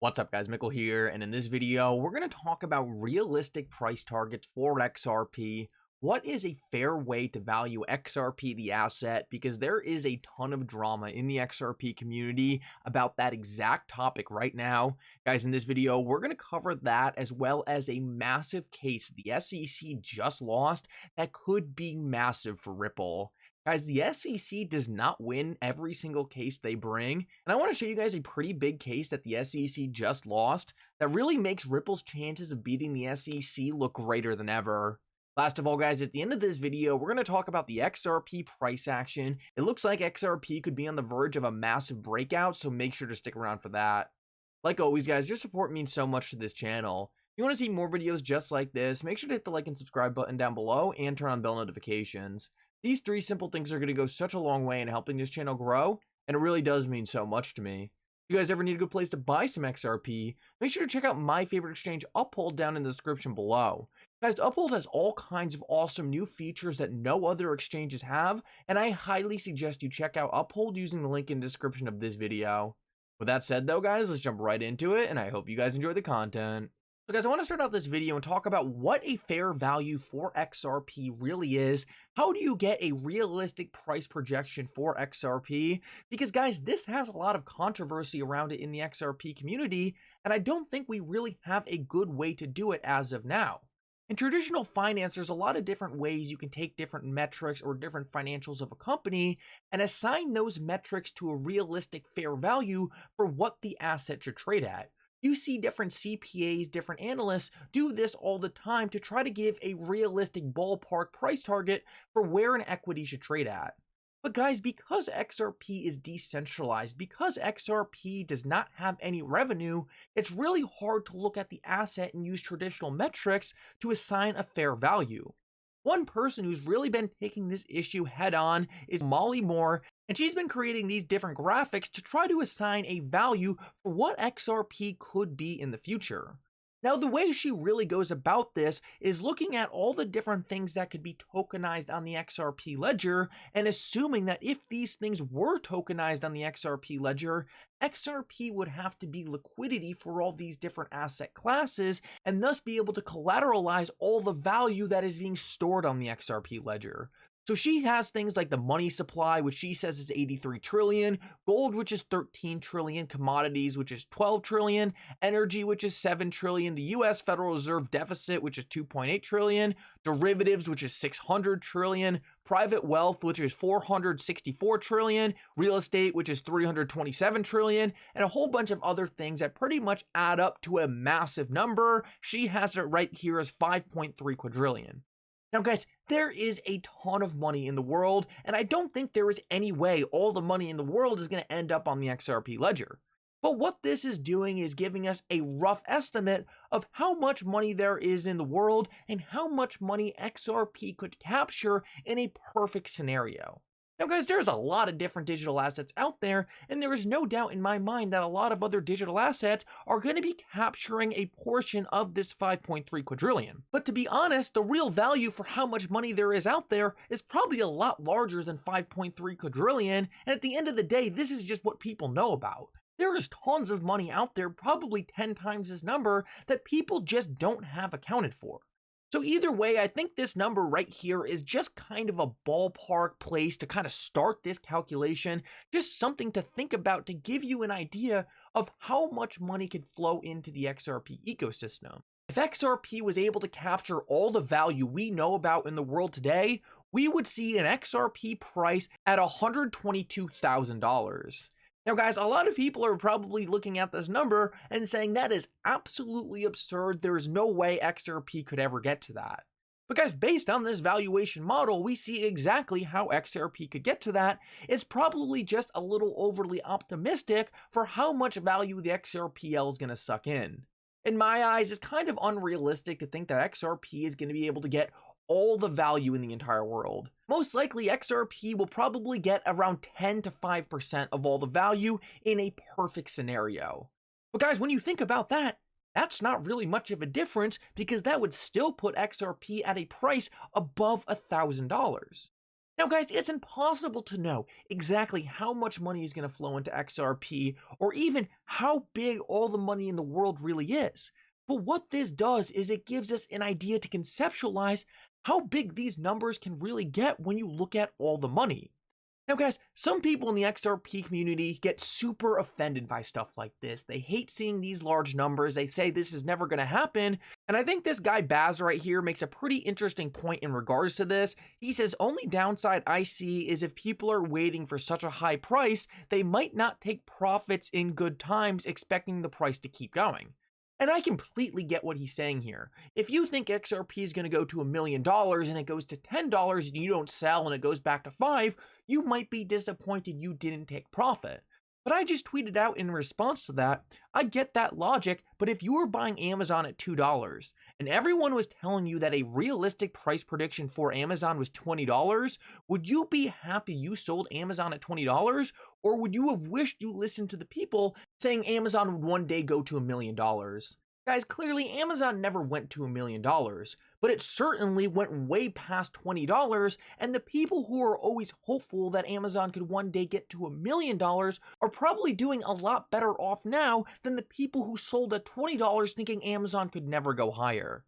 What's up guys, Mickle here, and in this video, we're going to talk about realistic price targets for XRP. What is a fair way to value XRP, the asset, because there is a ton of drama in the XRP community about that exact topic right now. Guys, in this video, we're going to cover that as well as a massive case the SEC just lost that could be massive for Ripple. Guys, the SEC does not win every single case they bring, and I want to show you guys a pretty big case that the SEC just lost that really makes Ripple's chances of beating the SEC look greater than ever. Last of all, guys, at the end of this video, we're going to talk about the XRP price action. It looks like XRP could be on the verge of a massive breakout, so make sure to stick around for that. Like always, guys, your support means so much to this channel. If you want to see more videos just like this, make sure to hit the like and subscribe button down below and turn on bell notifications. These three simple things are going to go such a long way in helping this channel grow, and it really does mean so much to me. If you guys ever need a good place to buy some XRP, make sure to check out my favorite exchange, Uphold, down in the description below. Guys, Uphold has all kinds of awesome new features that no other exchanges have, and I highly suggest you check out Uphold using the link in the description of this video. With that said though, guys, let's jump right into it, and I hope you guys enjoy the content. So guys, I want to start out this video and talk about what a fair value for XRP really is. How do you get a realistic price projection for XRP? Because guys, this has a lot of controversy around it in the XRP community, and I don't think we really have a good way to do it as of now. In traditional finance, there's a lot of different ways you can take different metrics or different financials of a company and assign those metrics to a realistic fair value for what the asset should trade at. You see different CPAs, different analysts do this all the time to try to give a realistic ballpark price target for where an equity should trade at. But guys, because XRP is decentralized, because XRP does not have any revenue, it's really hard to look at the asset and use traditional metrics to assign a fair value. One person who's really been taking this issue head on is Molly Moore, and she's been creating these different graphics to try to assign a value for what XRP could be in the future. Now, the way she really goes about this is looking at all the different things that could be tokenized on the XRP ledger and assuming that if these things were tokenized on the XRP ledger, XRP would have to be liquidity for all these different asset classes and thus be able to collateralize all the value that is being stored on the XRP ledger. So she has things like the money supply, which she says is 83 trillion, gold, which is 13 trillion, commodities, which is 12 trillion, energy, which is 7 trillion, the US Federal Reserve deficit, which is 2.8 trillion, derivatives, which is 600 trillion, private wealth, which is 464 trillion, real estate, which is 327 trillion, and a whole bunch of other things that pretty much add up to a massive number. She has it right here as 5.3 quadrillion. Now guys, there is a ton of money in the world, and I don't think there is any way all the money in the world is going to end up on the XRP ledger. But what this is doing is giving us a rough estimate of how much money there is in the world and how much money XRP could capture in a perfect scenario. Now guys, there's a lot of different digital assets out there, and there is no doubt in my mind that a lot of other digital assets are going to be capturing a portion of this 5.3 quadrillion. But to be honest, the real value for how much money there is out there is probably a lot larger than 5.3 quadrillion, and at the end of the day, this is just what people know about. There is tons of money out there, probably 10 times this number, that people just don't have accounted for. So either way, I think this number right here is just kind of a ballpark place to kind of start this calculation, just something to think about to give you an idea of how much money could flow into the XRP ecosystem. If XRP was able to capture all the value we know about in the world today, we would see an XRP price at $122,000. Now guys, a lot of people are probably looking at this number and saying that is absolutely absurd. There is no way XRP could ever get to that. But guys, based on this valuation model, we see exactly how XRP could get to that. It's probably just a little overly optimistic for how much value the XRPL is going to suck in. In my eyes, it's kind of unrealistic to think that XRP is going to be able to get all the value in the entire world. Most likely, XRP will probably get around 10 to 5% of all the value in a perfect scenario. But guys, when you think about that, that's not really much of a difference because that would still put XRP at a price above $1,000. Now, guys, it's impossible to know exactly how much money is going to flow into XRP or even how big all the money in the world really is. But what this does is it gives us an idea to conceptualize how big these numbers can really get when you look at all the money. Now, guys, some people in the XRP community get super offended by stuff like this. They hate seeing these large numbers. They say this is never going to happen. And I think this guy Baz right here makes a pretty interesting point in regards to this. He says, only downside I see is if people are waiting for such a high price, they might not take profits in good times expecting the price to keep going. And I completely get what he's saying here. If you think XRP is going to go to $1 million and it goes to $10 and you don't sell and it goes back to 5, you might be disappointed you didn't take profit. But I just tweeted out in response to that, I get that logic, but if you were buying Amazon at $2 and everyone was telling you that a realistic price prediction for Amazon was $20, would you be happy you sold Amazon at $20? Or would you have wished you listened to the people saying Amazon would one day go to $1 million? Guys, clearly Amazon never went to $1 million, but it certainly went way past $20, and the people who are always hopeful that Amazon could one day get to $1 million are probably doing a lot better off now than the people who sold at $20 thinking Amazon could never go higher.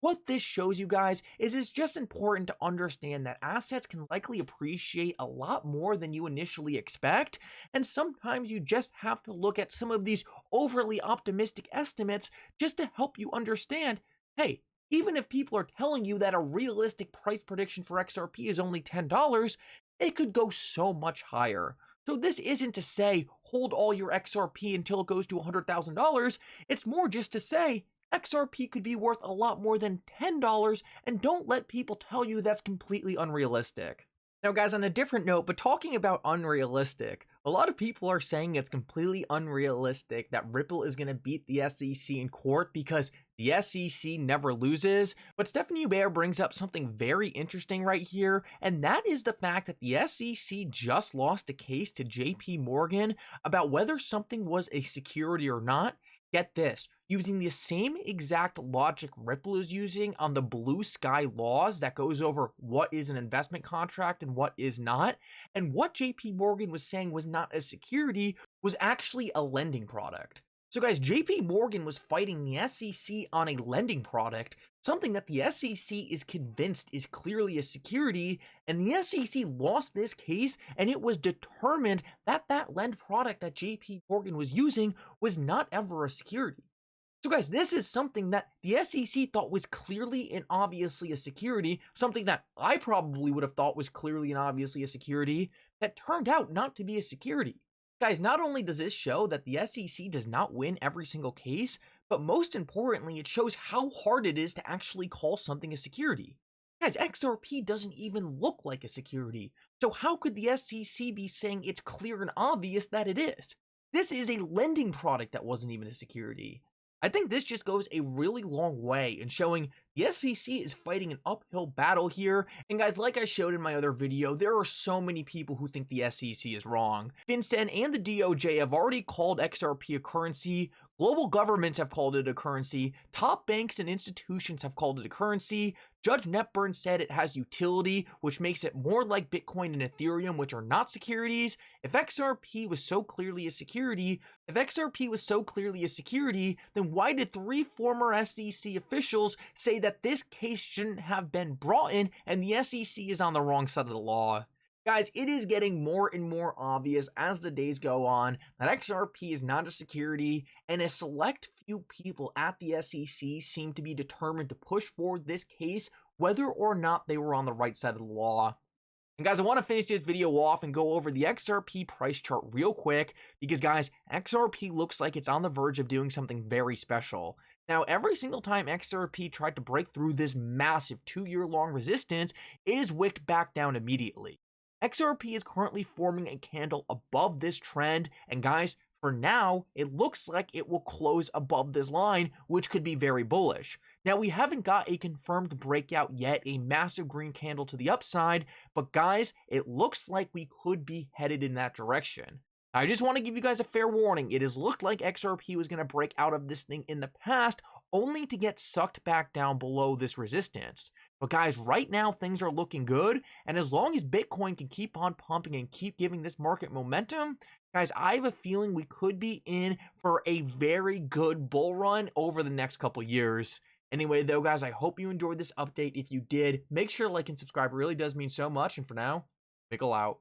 What this shows you guys is it's just important to understand that assets can likely appreciate a lot more than you initially expect, and sometimes you just have to look at some of these overly optimistic estimates just to help you understand, hey, even if people are telling you that a realistic price prediction for XRP is only $10, it could go so much higher. So this isn't to say hold all your XRP until it goes to $100,000, it's more just to say, XRP could be worth a lot more than $10, and don't let people tell you that's completely unrealistic. Now, guys, on a different note, but talking about unrealistic, a lot of people are saying it's completely unrealistic that Ripple is going to beat the SEC in court because the SEC never loses. But Stephanie Hubert brings up something very interesting right here, and that is the fact that the SEC just lost a case to JP Morgan about whether something was a security or not. Get this, using the same exact logic Ripple is using on the blue sky laws that goes over what is an investment contract and what is not. And what JP Morgan was saying was not a security was actually a lending product. So guys, JP Morgan was fighting the SEC on a lending product, something that the SEC is convinced is clearly a security, and the SEC lost this case, and it was determined that that lend product that JP Morgan was using was not ever a security. So guys, this is something that the SEC thought was clearly and obviously a security, something that I probably would have thought was clearly and obviously a security, that turned out not to be a security. Guys, not only does this show that the SEC does not win every single case, but most importantly, it shows how hard it is to actually call something a security. Guys, XRP doesn't even look like a security, so how could the SEC be saying it's clear and obvious that it is? This is a lending product that wasn't even a security. I think this just goes a really long way in showing the SEC is fighting an uphill battle here. And guys, like I showed in my other video, there are so many people who think the SEC is wrong. FinCEN and the DOJ have already called XRP a currency. Global governments have called it a currency. Top banks and institutions have called it a currency. Judge Netburn said it has utility, which makes it more like Bitcoin and Ethereum, which are not securities. If XRP was so clearly a security, then why did 3 former SEC officials say that this case shouldn't have been brought in and the SEC is on the wrong side of the law? Guys, it is getting more and more obvious as the days go on that XRP is not a security, and a select few people at the SEC seem to be determined to push forward this case whether or not they were on the right side of the law. And guys, I want to finish this video off and go over the XRP price chart real quick because, guys, XRP looks like it's on the verge of doing something very special. Now, every single time XRP tried to break through this massive 2-year-long resistance, it is wicked back down immediately. XRP is currently forming a candle above this trend, and guys, for now, it looks like it will close above this line, which could be very bullish. Now, we haven't got a confirmed breakout yet, a massive green candle to the upside, but guys, it looks like we could be headed in that direction. I just want to give you guys a fair warning. It has looked like XRP was going to break out of this thing in the past, only to get sucked back down below this resistance. But guys, right now things are looking good. And as long as Bitcoin can keep on pumping and keep giving this market momentum, guys, I have a feeling we could be in for a very good bull run over the next couple years. Anyway, though, guys, I hope you enjoyed this update. If you did, make sure to like and subscribe. It really does mean so much. And for now, Mickle out.